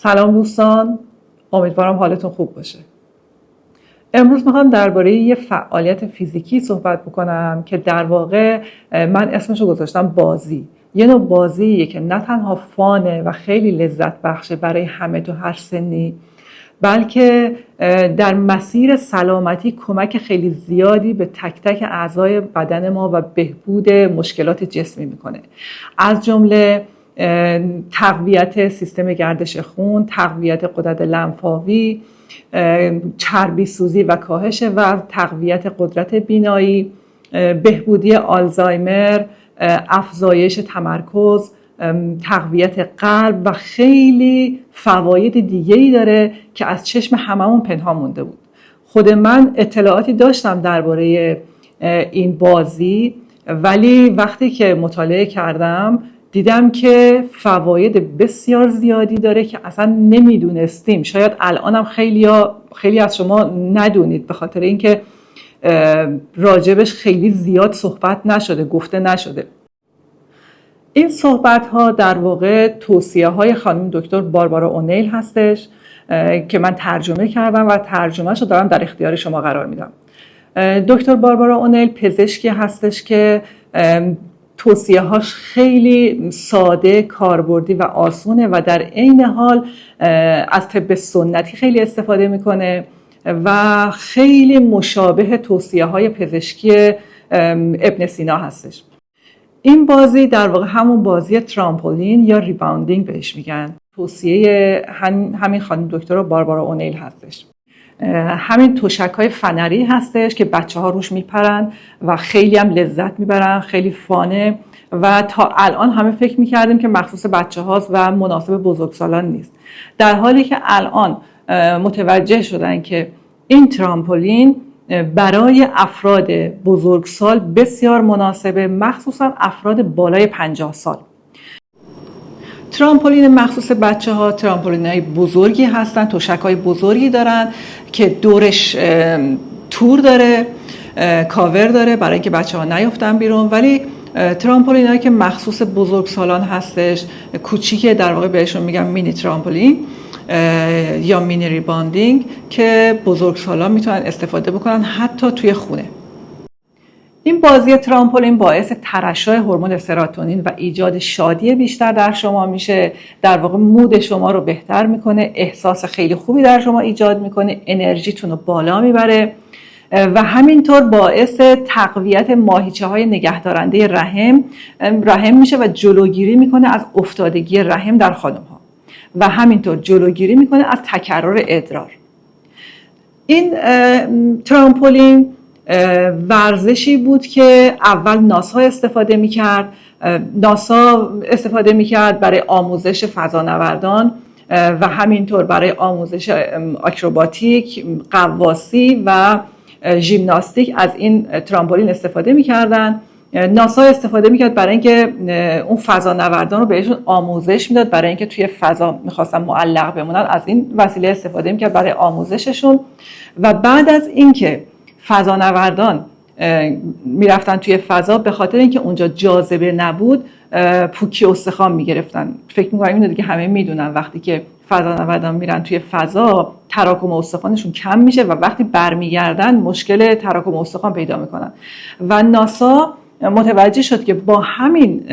سلام دوستان، امیدوارم حالتون خوب باشه. امروز میخوام درباره یه فعالیت فیزیکی صحبت بکنم که در واقع من اسمشو گذاشتم بازی. یه نوع بازیه که نه تنها فانه و خیلی لذت بخشه برای همه تو هر سنی، بلکه در مسیر سلامتی کمک خیلی زیادی به تک تک اعضای بدن ما و بهبود مشکلات جسمی میکنه. از جمله تقویت سیستم گردش خون، تقویت غدد لنفاوی، چربی سوزی و کاهش وزن، تقویت قدرت بینایی، بهبودی آلزایمر، افزایش تمرکز، تقویت قلب و خیلی فواید دیگه‌ای داره که از چشم هممون پنهان مونده بود. خود من اطلاعاتی داشتم درباره این بازی، ولی وقتی که مطالعه کردم دیدم که فواید بسیار زیادی داره که اصلا نمیدونستیم. شاید الانم خیلی از شما ندونید، به خاطر اینکه راجبش خیلی زیاد صحبت نشده، گفته نشده. این صحبت ها در واقع توصیه های خانم دکتر باربارا اونیل هستش که من ترجمه کردم و ترجمهش رو دارم در اختیار شما قرار میدم. دکتر باربارا اونیل پزشکی هستش که توصیه هاش خیلی ساده، کاربردی و آسونه و در عین حال از طب سنتی خیلی استفاده میکنه و خیلی مشابه توصیه های پزشکی ابن سینا هستش. این بازی در واقع همون بازی ترامپولین یا ریباوندینگ بهش میگن. توصیه همین خانم دکتر باربارا اونیل هستش. همین تشک‌های فنری هستش که بچه‌ها روش میپرن و خیلی هم لذت میبرن، خیلی فانه و تا الان همه فکر میکردیم که مخصوص بچه‌هاست و مناسب بزرگسالان نیست، در حالی که الان متوجه شدن که این ترامپولین برای افراد بزرگسال بسیار مناسبه، مخصوصا افراد بالای 50 سال. ترامپولین مخصوص بچه ها ترامپولین های بزرگی هستن، تشک های بزرگی دارن که دورش تور داره، کاور داره برای اینکه بچه ها نیفتن بیرون، ولی ترامپولین هایی که مخصوص بزرگسالان هستش کوچیکه، در واقع بهشون میگم مینی ترامپولین یا مینی ریباندینگ که بزرگسالان میتونن استفاده بکنن حتی توی خونه. این بازی ترامپولین باعث ترشح هورمون سروتونین و ایجاد شادی بیشتر در شما میشه، در واقع مود شما رو بهتر میکنه، احساس خیلی خوبی در شما ایجاد میکنه، انرژیتون رو بالا میبره و همینطور باعث تقویت ماهیچه های نگهدارنده رحم میشه و جلوگیری میکنه از افتادگی رحم در خانم ها و همینطور جلوگیری میکنه از تکرر ادرار. این ترامپولین ورزشی بود که اول ناسا استفاده میکرد برای آموزش فضانوردان و همینطور برای آموزش آکروباتیک، قواسی و ژیمناستیک از این ترامپولین استفاده میکردن. ناسا استفاده میکرد برای اینکه اون فضانوردان رو بهشون آموزش میداد، برای اینکه توی فضا میخواستن معلق بمونن، از این وسیله استفاده میکرد برای آموزششون. و بعد از اینکه فضانوردان میرفتن توی فضا، به خاطر اینکه اونجا جاذبه نبود پوکی استخوان میگرفتن. فکر میکنم اینو دیگه همه میدونن، وقتی که فضانوردان میرن توی فضا تراکم استخوانشون کم میشه و وقتی برمیگردن مشکل تراکم استخوان پیدا میکنن و ناسا متوجه شد که با همین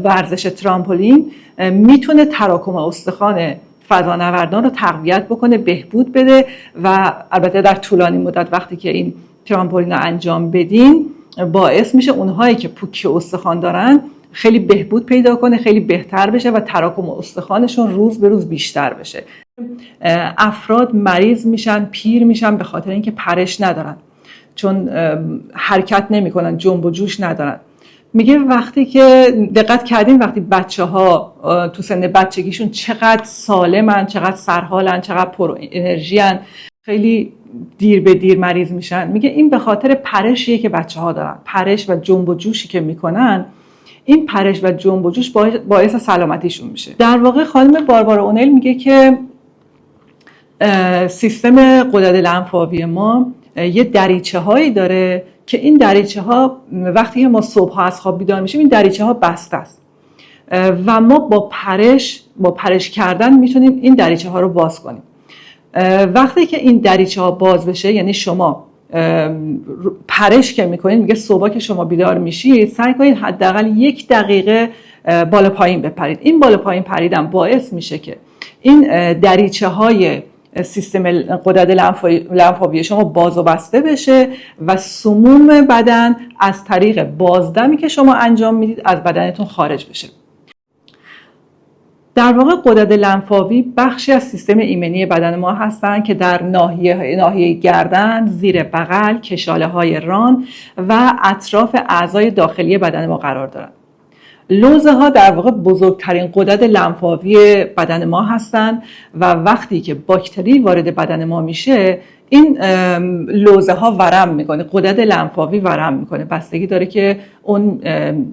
ورزش ترامپولین میتونه تراکم استخوان فضانوردان رو تقویت بکنه، بهبود بده و البته در طولانی مدت وقتی که این ترامپولین رو انجام بدین باعث میشه اونهایی که پوکی استخوان دارن خیلی بهبود پیدا کنه، خیلی بهتر بشه و تراکم استخوانشون روز به روز بیشتر بشه. افراد مریض میشن، پیر میشن به خاطر اینکه پرش ندارن، چون حرکت نمیکنن، جنب و جوش ندارن. میگه وقتی که دقت کردیم وقتی بچه‌ها تو سن بچگیشون چقدر سالمن، چقدر سرحالن، چقدر پر انرژیان، خیلی دیر به دیر مریض میشن. میگه این به خاطر پرشیه که بچه‌ها دارن، پرش و جنب و جوشی که میکنن. این پرش و جنب و جوش باعث سلامتیشون میشه. در واقع خانم باربارا اونیل میگه که سیستم غدد لنفاوی ما یه دریچه هایی داره که این دریچه ها وقتی که ما صبح ها از خواب بیدار میشیم این دریچه ها بسته است و ما با پرش کردن میتونیم این دریچه ها رو باز کنیم. وقتی که این دریچه ها باز بشه، یعنی شما پرش که میکنید، میگه صبح که شما بیدار میشید سعی کنید حداقل 1 دقیقه بالا پایین بپرید. این بالا پایین پریدن باعث میشه که این دریچه های سیستم غدد لنفاوی شما باز و بسته بشه و سموم بدن از طریق بازدمی که شما انجام میدید از بدنتون خارج بشه. در واقع غدد لنفاوی بخشی از سیستم ایمنی بدن ما هستند که در ناحیه گردن، زیر بغل، کشاله های ران و اطراف اعضای داخلی بدن ما قرار دارند. لوزه ها در واقع بزرگترین غدد لنفاوی بدن ما هستند و وقتی که باکتری وارد بدن ما میشه، این لوزه ها ورم میکنه، غدد لنفاوی ورم میکنه، بستگی داره که اون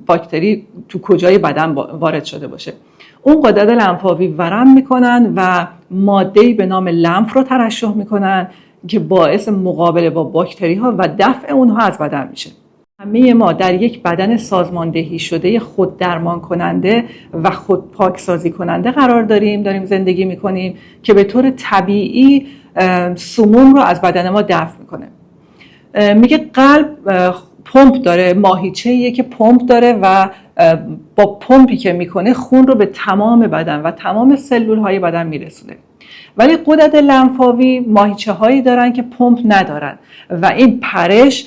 باکتری تو کجای بدن وارد شده باشه. اون غدد لنفاوی ورم میکنن و ماده‌ای به نام لنف رو ترشح میکنن که باعث مقابله با باکتری ها و دفع اونها از بدن میشه. همه ما در یک بدن سازماندهی شده خود درمان کننده و خود پاکسازی کننده قرار داریم زندگی میکنیم که به طور طبیعی سموم رو از بدن ما دفع میکنه. میگه قلب پمپ داره، ماهیچه‌ایه که پمپ داره و با پمپی که میکنه خون رو به تمام بدن و تمام سلول های بدن میرسونه. ولی غدد لنفاوی ماهیچه هایی دارن که پمپ ندارن و این پرش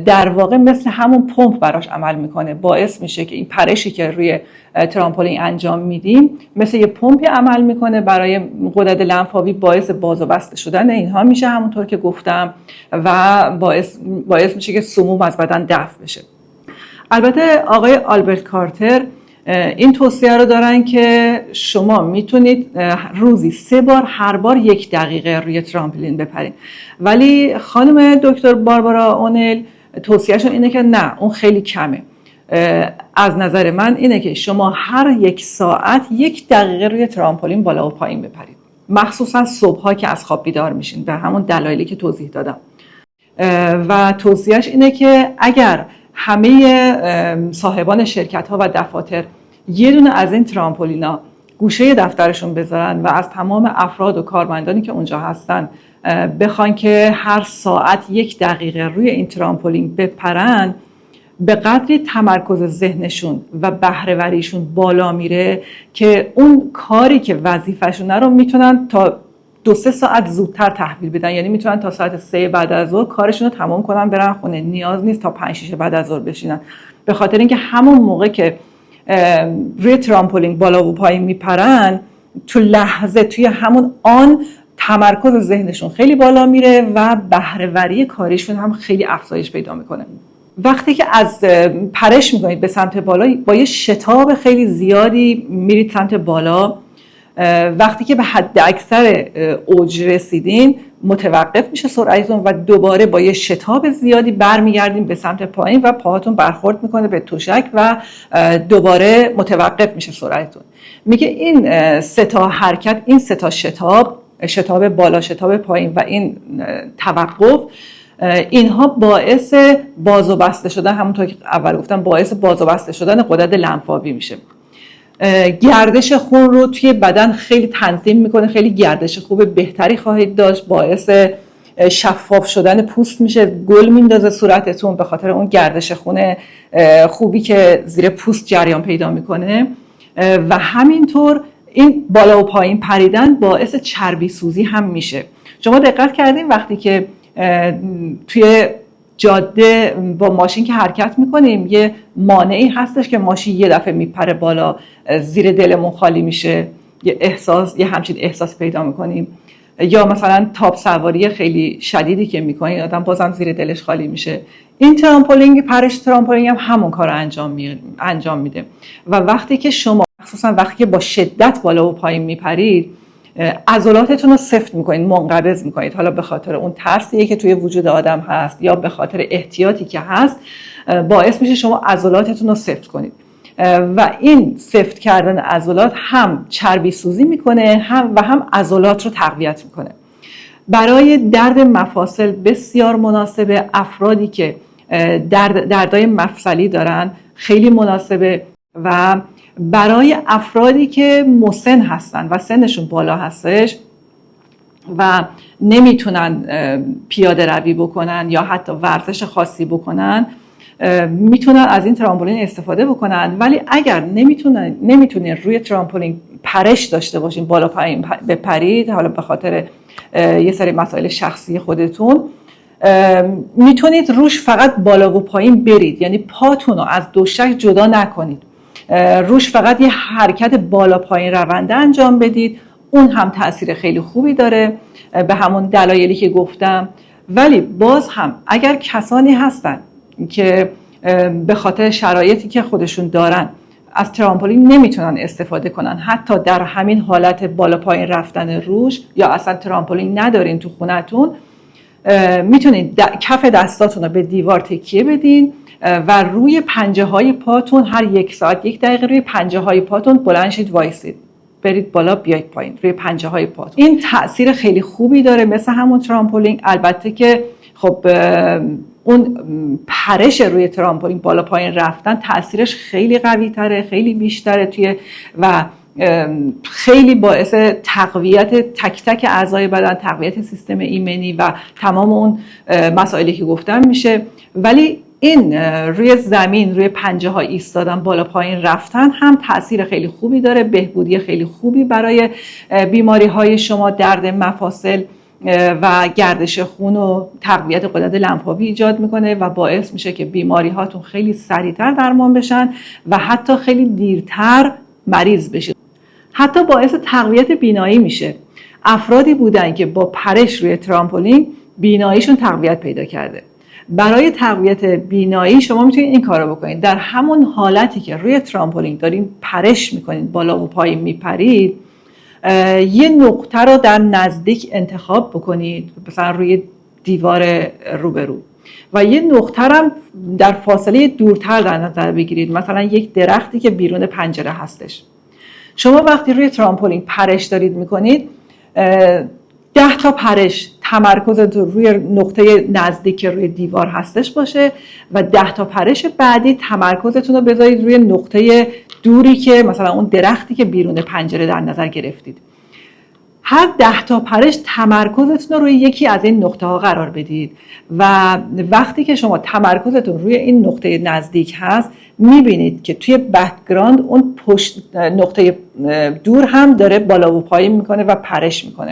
در واقع مثل همون پمپ براش عمل میکنه، باعث میشه که این پرشی که روی ترامپولین انجام میدیم مثل یه پمپی عمل میکنه برای غدد لنفاوی، باعث باز و بسته شدن اینها میشه همونطور که گفتم و باعث میشه که سموم از بدن دفع بشه. البته آقای آلبرت کارتر این توصیه رو دارن که شما میتونید روزی 3 بار، هر بار 1 دقیقه روی ترامپولین بپرید، ولی خانم دکتر باربارا اونل توصیهشون اینه که نه، اون خیلی کمه. از نظر من اینه که شما هر 1 ساعت 1 دقیقه روی ترامپولین بالا و پایین بپرید، مخصوصا صبح‌ها که از خواب بیدار میشین، به همون دلایلی که توضیح دادم. و توصیهش اینه که اگر همه صاحبان شرکت ها و دفاتر یه دونه از این ترامپولینا گوشه دفترشون بذارن و از تمام افراد و کارمندانی که اونجا هستن بخوان که هر ساعت 1 دقیقه روی این ترامپولین بپرن، به قدری تمرکز ذهنشون و بهره‌وریشون بالا میره که اون کاری که وظیفه‌شونه رو میتونن تا 2-3 ساعت زودتر تحویل بدن. یعنی میتونن تا ساعت 3 بعد از ظهر کارشون رو تمام کنن برن خونه، نیاز نیست تا 5-6 بعد از ظهر بشینن، به خاطر اینکه همون موقع که روی ترامپولین بالا و پایین میپرن، تو لحظه، توی همون آن تمرکز ذهنشون خیلی بالا میره و بهره‌وری کاریشون هم خیلی افزایش پیدا میکنه. وقتی که از پرش میکنید به سمت بالا، با یه شتاب خیلی زیادی میرید سمت بالا. وقتی که به حد اکثر اوج رسیدین متوقف میشه سرعتتون و دوباره با یه شتاب زیادی برمیگردین به سمت پایین و پاهاتون برخورد میکنه به تشک و دوباره متوقف میشه سرعتتون. میگه این 3 تا حرکت، این 3 تا شتاب بالا، شتاب پایین و این توقف، اینها باعث باز و بسته شدن، همونطور که اول گفتم، باعث باز و بسته شدن غدد لنفاوی میشه. گردش خون رو توی بدن خیلی تنظیم میکنه، خیلی گردش خوب بهتری خواهید داشت، باعث شفاف شدن پوست میشه، گل میندازه صورتتون به خاطر اون گردش خون خوبی که زیر پوست جریان پیدا میکنه. و همینطور این بالا و پایین پریدن باعث چربی سوزی هم میشه. شما دقت کردین وقتی که توی جاده با ماشین که حرکت میکنیم یه مانعی هستش که ماشین یه دفعه میپره بالا، زیر دلمون خالی میشه، یه همچین احساس پیدا میکنیم، یا مثلا تاپ سواری خیلی شدیدی که میکنین آدم بازم زیر دلش خالی میشه. این ترامپولین، پرش ترامپولین هم همون کار رو انجام میده. و وقتی که شما مخصوصا وقتی که با شدت بالا و پایین میپرید، عضلاتتون رو سفت میکنید، منقبض میکنید، حالا به خاطر اون ترسیه که توی وجود آدم هست یا به خاطر احتیاطی که هست، باعث میشه شما عضلاتتون رو سفت کنید و این سفت کردن عضلات هم چربی سوزی میکنه هم عضلات رو تقویت میکنه. برای درد مفاصل بسیار مناسبه. افرادی که دردای مفصلی دارن خیلی مناسبه و برای افرادی که مسن هستن و سنشون بالا هستش و نمیتونن پیاده روی بکنن یا حتی ورزش خاصی بکنن، میتونن از این ترامپولین استفاده بکنن. ولی اگر نمیتونین روی ترامپولین پرش داشته باشین، بالا پایین بپرید، حالا به خاطر یه سری مسائل شخصی خودتون، میتونید روش فقط بالا و پایین برید، یعنی پاتون رو از دوشک جدا نکنید، روش فقط یه حرکت بالا پایین رونده انجام بدید. اون هم تأثیر خیلی خوبی داره به همون دلایلی که گفتم. ولی باز هم اگر کسانی هستن که به خاطر شرایطی که خودشون دارن از ترامپولین نمیتونن استفاده کنن، حتی در همین حالت بالا پایین رفتن روش، یا اصلا ترامپولین ندارین تو خونتون، میتونید کف دستاتون رو به دیوار تکیه بدین و روی پنجه های پاتون هر 1 ساعت 1 دقیقه روی پنجه های پاتون بلند شید، وایسید، برید بالا بیاید پایین روی پنجه های پاتون. این تأثیر خیلی خوبی داره مثل همون ترامپولین. البته که خب اون پرش روی ترامپولین بالا پایین رفتن تأثیرش خیلی قوی تره، خیلی بیشتره و خیلی باعث تقویت تک تک اعضای بدن، تقویت سیستم ایمنی و تمام اون مسائلی که گفتم میشه. ولی این روی زمین روی پنجه ها ایستادن، بالا پایین رفتن هم تأثیر خیلی خوبی داره، بهبودی خیلی خوبی برای بیماری های شما، درد مفاصل و گردش خون و تقویت غدد لنفاوی ایجاد میکنه و باعث میشه که بیماری هاتون خیلی سریعتر درمان بشن و حتی خیلی دیرتر مریض بشید. حتی باعث تقویت بینایی میشه. افرادی بودن که با پرش روی ترامپولین بیناییشون تقویت پیدا کرده. برای تقویت بینایی شما میتونید این کارو بکنید. در همون حالتی که روی ترامپولین دارین پرش میکنید، بالا و پایین میپرید، یه نقطه رو در نزدیک انتخاب بکنید، مثلا روی دیوار روبرو، و یه نقطه رو در فاصله دورتر در نظر بگیرید، مثلا یک درختی که بیرون پنجره هستش. شما وقتی روی ترامپولین پرش دارید میکنید، 10 تا پرش تمرکزتون روی نقطه نزدیک روی دیوار هستش باشه و 10 تا پرش بعدی تمرکزتون رو بذارید روی نقطه دوری که مثلا اون درختی که بیرون پنجره در نظر گرفتید. هر 10 تا پرش تمرکزتون رو روی یکی از این نقطه ها قرار بدید و وقتی که شما تمرکزتون روی این نقطه نزدیک هست، میبینید که توی بک‌گراند اون پشت نقطه دور هم داره بالا و پایین میکنه و پرش میکنه.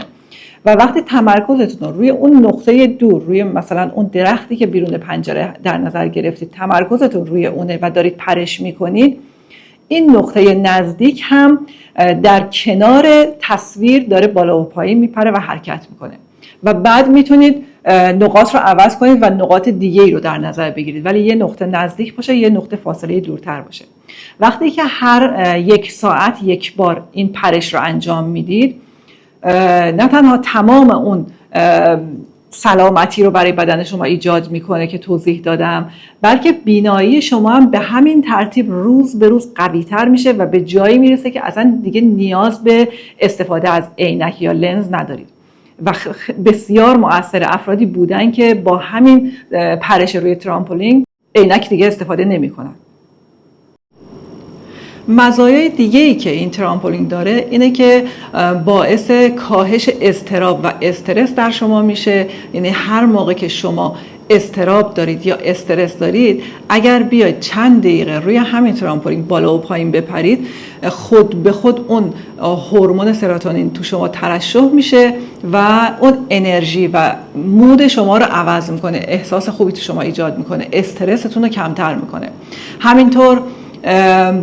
و وقتی تمرکزتون روی اون نقطه دور، روی مثلا اون درختی که بیرون پنجره در نظر گرفتید، تمرکزتون روی اونه و دارید پرش میکنید، این نقطه نزدیک هم در کنار تصویر داره بالا و پایین میپره و حرکت میکنه. و بعد میتونید نقاط رو عوض کنید و نقاط دیگه ای رو در نظر بگیرید، ولی یه نقطه نزدیک باشه، یه نقطه فاصله دورتر باشه. وقتی که هر 1 ساعت 1 بار این پرش رو انجام میدید، نه تنها تمام اون سلامتی رو برای بدن شما ایجاد میکنه که توضیح دادم، بلکه بینایی شما هم به همین ترتیب روز به روز قوی تر میشه و به جایی میرسه که اصلا دیگه نیاز به استفاده از عینک یا لنز ندارید. و بسیار مؤثر. افرادی بودن که با همین پرش روی ترامپولین عینک دیگه استفاده نمیکنن. مزایای دیگه‌ای که این ترامپولین داره اینه که باعث کاهش اضطراب و استرس در شما میشه. یعنی هر موقع که شما اضطراب دارید یا استرس دارید، اگر بیاید چند دقیقه روی همین ترامپولین بالا و پایین بپرید، خود به خود اون هورمون سروتونین تو شما ترشح میشه و اون انرژی و مود شما رو عوض میکنه، احساس خوبی تو شما ایجاد میکنه، استرستون رو کمتر میکنه. همینطور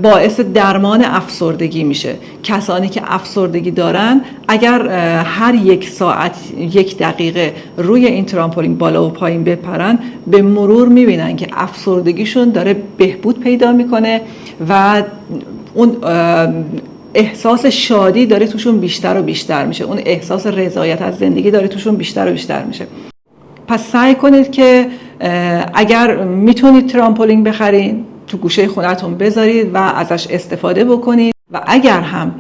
باعث درمان افسردگی میشه. کسانی که افسردگی دارن اگر هر 1 ساعت 1 دقیقه روی این ترامپولین بالا و پایین بپرن، به مرور میبینن که افسردگیشون داره بهبود پیدا میکنه و اون احساس شادی داره توشون بیشتر و بیشتر میشه، اون احساس رضایت از زندگی داره توشون بیشتر و بیشتر میشه. پس سعی کنید که اگر میتونید ترامپولین بخرین، تو گوشه خونتون بذارید و ازش استفاده بکنید. و اگر هم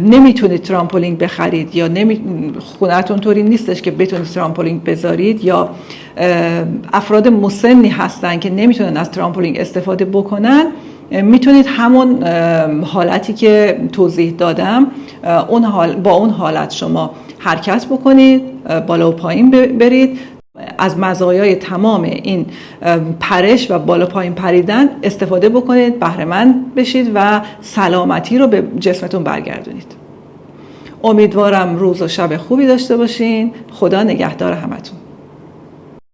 نمیتونید ترامپولین بخرید یا خونتون طوری نیستش که بتونید ترامپولین بذارید، یا افراد مسنی هستن که نمیتونن از ترامپولین استفاده بکنن، میتونید همون حالتی که توضیح دادم با اون حالت شما حرکت بکنید، بالا و پایین برید، از مزایای تمام این پرش و بالا پایین پریدن استفاده بکنید، بهره مند بشید و سلامتی رو به جسمتون برگردونید. امیدوارم روز و شب خوبی داشته باشین. خدا نگهدار همتون.